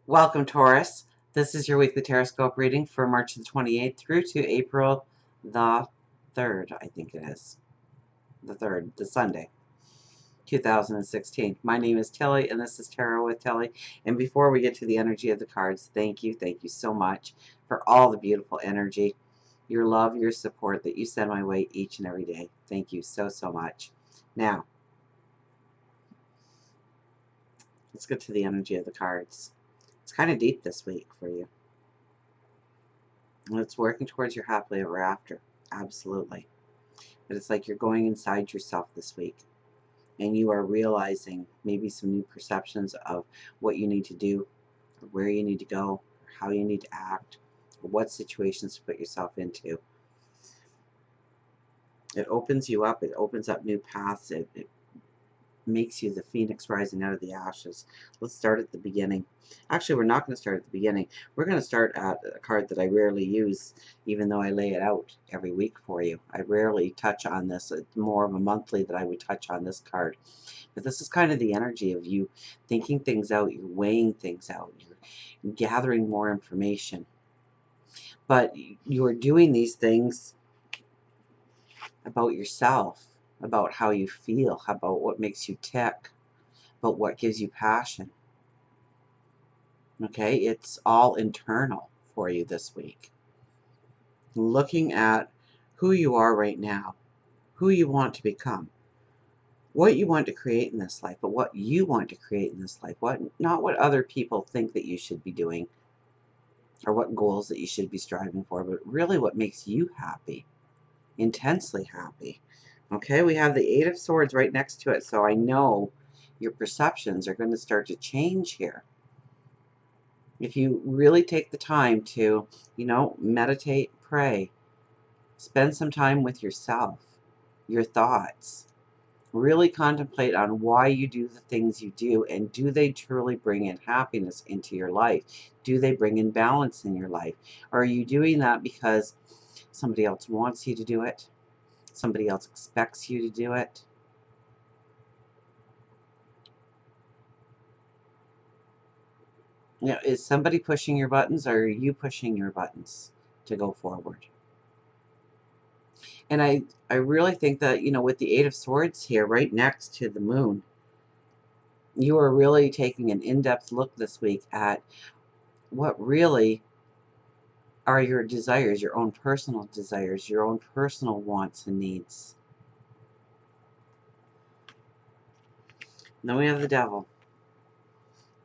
Welcome, Taurus. This is your weekly Taroscope reading for March the 28th through to April the 3rd, I think it is. The 3rd, the Sunday, 2016. My name is Tilly, and this is Tarot with Tilly. And before we get to the energy of the cards, thank you so much for all the beautiful energy, your love, your support that you send my way each and every day. Thank you so much. Now, let's get to the energy of the cards. It's kind of deep this week for you. And it's working towards your happily ever after. Absolutely. But it's like you're going inside yourself this week. And you are realizing maybe some new perceptions of what you need to do, or where you need to go, or how you need to act, or what situations to put yourself into. It opens you up. It opens up new paths. It makes you the phoenix rising out of the ashes. Let's start at the beginning. Actually, we're not going to start at the beginning. We're going to start at a card that I rarely use, even though I lay it out every week for you. I rarely touch on this. It's more of a monthly that I would touch on this card. But this is kind of the energy of you thinking things out, you're weighing things out, you're gathering more information. But you are doing these things about yourself, about how you feel, about what makes you tick, about what gives you passion. Okay, it's all internal for you this week. Looking at who you are right now, who you want to become, what you want to create in this life, but what you want to create in this life, not what other people think that you should be doing or what goals that you should be striving for, but really what makes you happy, intensely happy. Okay, we have the Eight of Swords right next to it, so I know your perceptions are going to start to change here. If you really take the time to, meditate, pray, spend some time with yourself, your thoughts, really contemplate on why you do the things you do, and do they truly bring in happiness into your life? Do they bring in balance in your life? Or are you doing that because somebody else wants you to do it? Somebody else expects you to do it? Is somebody pushing your buttons, or are you pushing your buttons to go forward? And I really think that, with the Eight of Swords here right next to the moon, you are really taking an in-depth look this week at what really are your desires, your own personal desires, your own personal wants and needs. And then we have the Devil,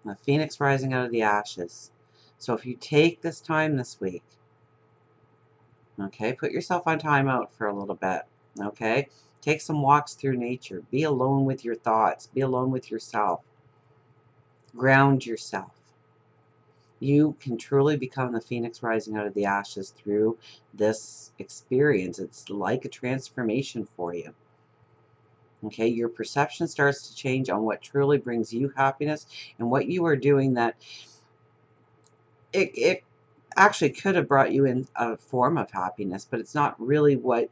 the Phoenix rising out of the ashes. So if you take this time this week, okay, put yourself on timeout for a little bit, okay? Take some walks through nature. Be alone with your thoughts. Be alone with yourself. Ground yourself. You can truly become the phoenix rising out of the ashes through this experience. It's like a transformation for you. Okay, your perception starts to change on what truly brings you happiness and what you are doing that it actually could have brought you in a form of happiness, but it's not really what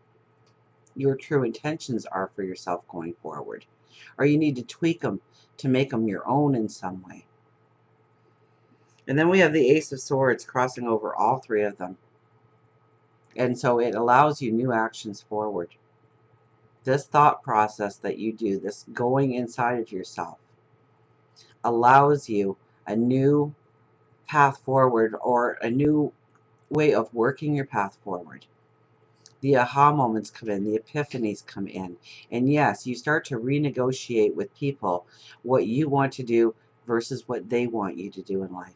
your true intentions are for yourself going forward. Or you need to tweak them to make them your own in some way. And then we have the Ace of Swords crossing over all three of them. And so it allows you new actions forward. This thought process that you do, this going inside of yourself, allows you a new path forward, or a new way of working your path forward. The aha moments come in, the epiphanies come in. And yes, you start to renegotiate with people what you want to do versus what they want you to do in life.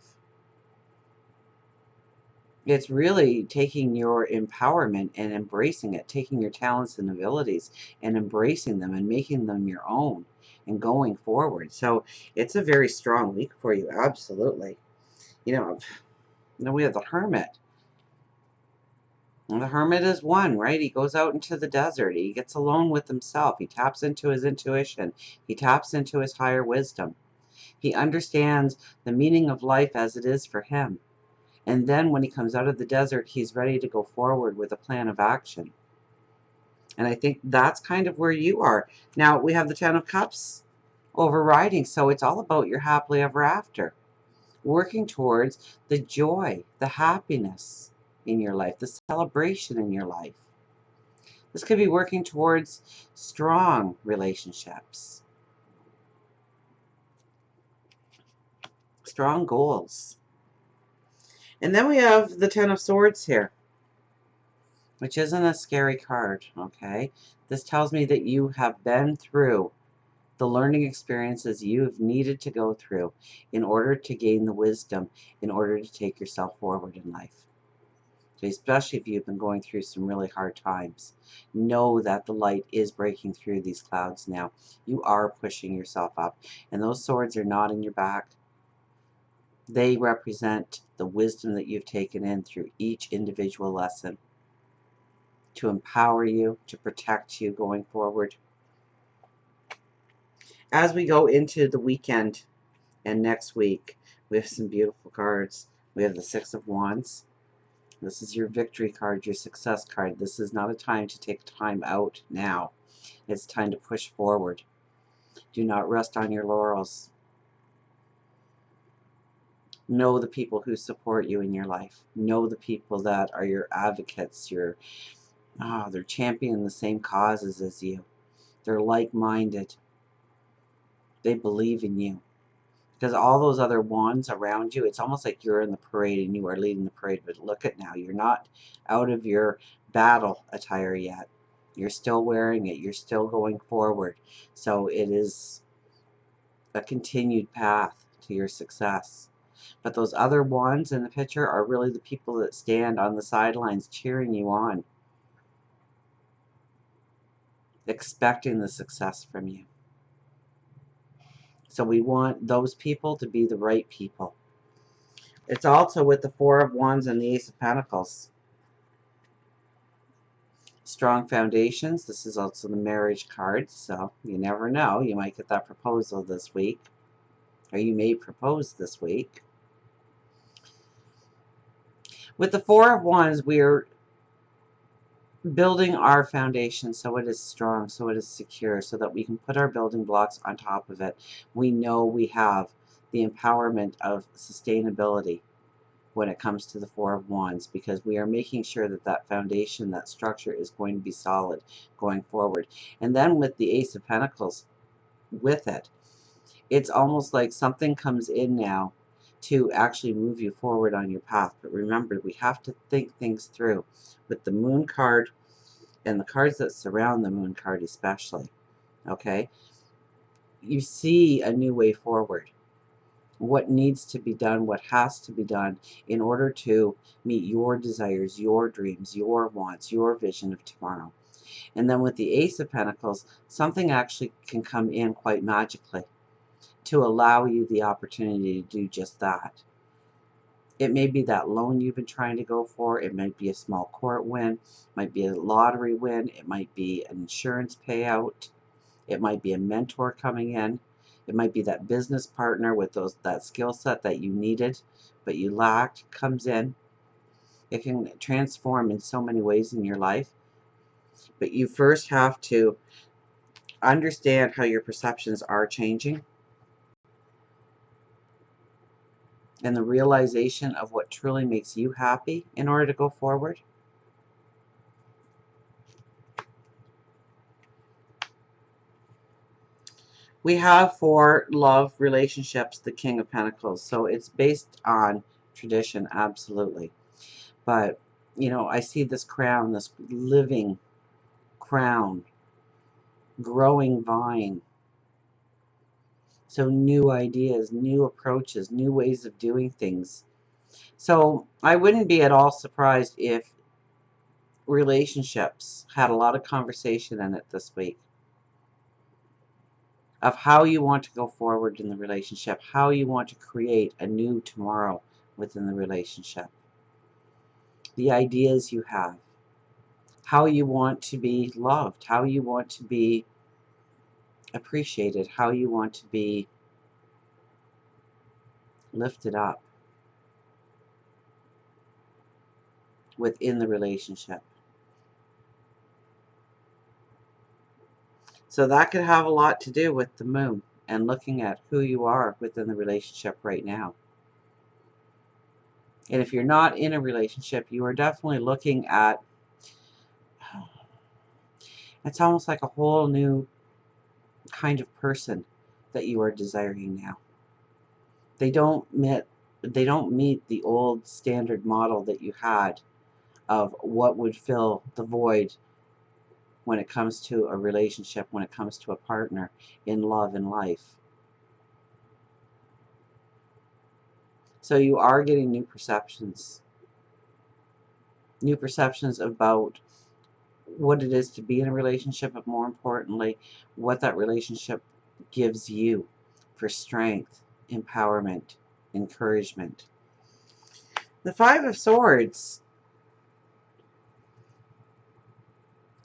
It's really taking your empowerment and embracing it, taking your talents and abilities and embracing them and making them your own and going forward. So it's a very strong week for you, absolutely. Then we have the Hermit. And the Hermit is one, right? He goes out into the desert. He gets alone with himself. He taps into his intuition. He taps into his higher wisdom. He understands the meaning of life as it is for him. And then when he comes out of the desert, he's ready to go forward with a plan of action. And I think that's kind of where you are. Now, we have the Ten of Cups overriding, so it's all about your happily ever after. working towards the joy, the happiness in your life, the celebration in your life. This could be working towards strong relationships, strong goals. And then we have the Ten of Swords here, which isn't a scary card, okay? This tells me that you have been through the learning experiences you've needed to go through in order to gain the wisdom, in order to take yourself forward in life. So especially if you've been going through some really hard times, know that the light is breaking through these clouds now. You are pushing yourself up. And those swords are not in your back. They represent the wisdom that you've taken in through each individual lesson to empower you, to protect you going forward. As we go into the weekend and next week, we have some beautiful cards. We have the Six of Wands. This is your victory card, your success card. This is not a time to take time out now. It's time to push forward. Do not rest on your laurels. Know the people who support you in your life. Know the people that are your advocates. They're championing the same causes as you. They're like-minded. They believe in you. Because all those other wands around you, it's almost like you're in the parade and you are leading the parade. But look at now, you're not out of your battle attire yet. You're still wearing it. You're still going forward. So it is a continued path to your success. But those other wands in the picture are really the people that stand on the sidelines cheering you on, expecting the success from you. So we want those people to be the right people. It's also with the Four of Wands and the Ace of Pentacles. Strong foundations. This is also the marriage card, so you never know. You might get that proposal this week, or you may propose this week. With the Four of Wands, we're building our foundation so it is strong, so it is secure, so that we can put our building blocks on top of it. We know we have the empowerment of sustainability when it comes to the Four of Wands, because we are making sure that that foundation, that structure is going to be solid going forward. And then with the Ace of Pentacles with it, it's almost like something comes in now to actually move you forward on your path. But remember, we have to think things through. With the Moon card and the cards that surround the Moon card especially, okay, you see a new way forward. What needs to be done, what has to be done in order to meet your desires, your dreams, your wants, your vision of tomorrow. And then with the Ace of Pentacles, something actually can come in quite magically to allow you the opportunity to do just that. It may be that loan you've been trying to go for. It might be a small court win. It might be a lottery win. It might be an insurance payout. It might be a mentor coming in. It might be that business partner with that skill set that you needed but you lacked comes in. It can transform in so many ways in your life. But you first have to understand how your perceptions are changing, and the realization of what truly makes you happy in order to go forward. We have for love relationships the King of Pentacles. So it's based on tradition, absolutely. But, you know, I see this crown, this living crown, growing vine. So new ideas, new approaches, new ways of doing things. So I wouldn't be at all surprised if relationships had a lot of conversation in it this week, of how you want to go forward in the relationship, how you want to create a new tomorrow within the relationship, the ideas you have, how you want to be loved, how you want to be appreciated, how you want to be lifted up within the relationship. So that could have a lot to do with the moon and looking at who you are within the relationship right now. And if you're not in a relationship, you are definitely looking at, it's almost like a whole new kind of person that you are desiring now. They don't meet the old standard model that you had of what would fill the void when it comes to a relationship, when it comes to a partner in love and life. So you are getting new perceptions about what it is to be in a relationship, but more importantly, what that relationship gives you for strength, empowerment, encouragement. The Five of Swords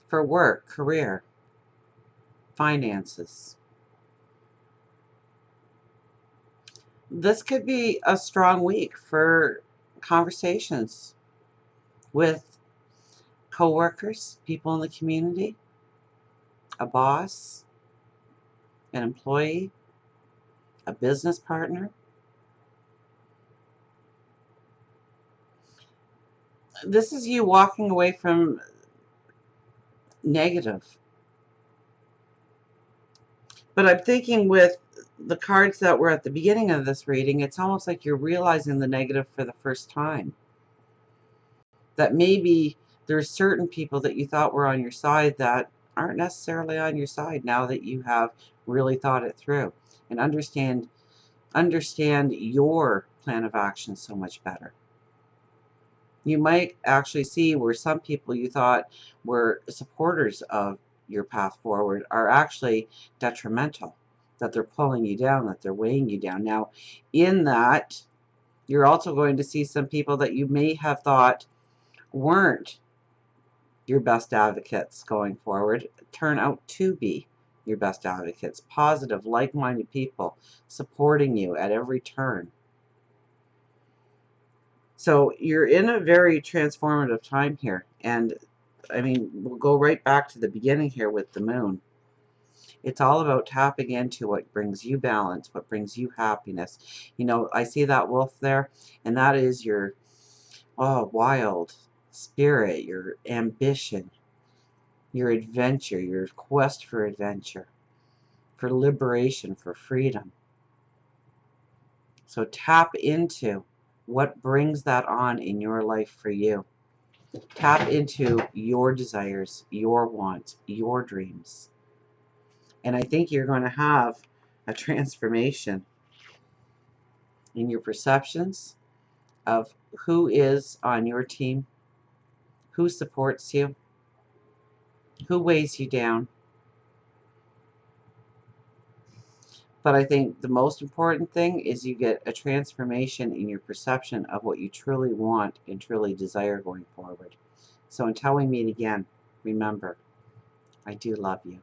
for work, career, finances. This could be a strong week for conversations with coworkers, people in the community, a boss, an employee, a business partner. This is you walking away from negative. But I'm thinking with the cards that were at the beginning of this reading, it's almost like you're realizing the negative for the first time. That maybe there's certain people that you thought were on your side that aren't necessarily on your side now that you have really thought it through and understand your plan of action so much better. You might actually see where some people you thought were supporters of your path forward are actually detrimental, that they're pulling you down, that they're weighing you down. Now, in that, you're also going to see some people that you may have thought weren't your best advocates going forward turn out to be your best advocates. Positive, like-minded people supporting you at every turn. So you're in a very transformative time here. And I mean, we'll go right back to the beginning here with the moon. It's all about tapping into what brings you balance, what brings you happiness. You know, I see that wolf there, and that is your wild spirit, your ambition, your adventure, your quest for adventure, for liberation, for freedom. So tap into what brings that on in your life for you. Tap into your desires, your wants, your dreams. And I think you're going to have a transformation in your perceptions of who is on your team, who supports you, who weighs you down. But I think the most important thing is you get a transformation in your perception of what you truly want and truly desire going forward. So until we meet again, remember, I do love you.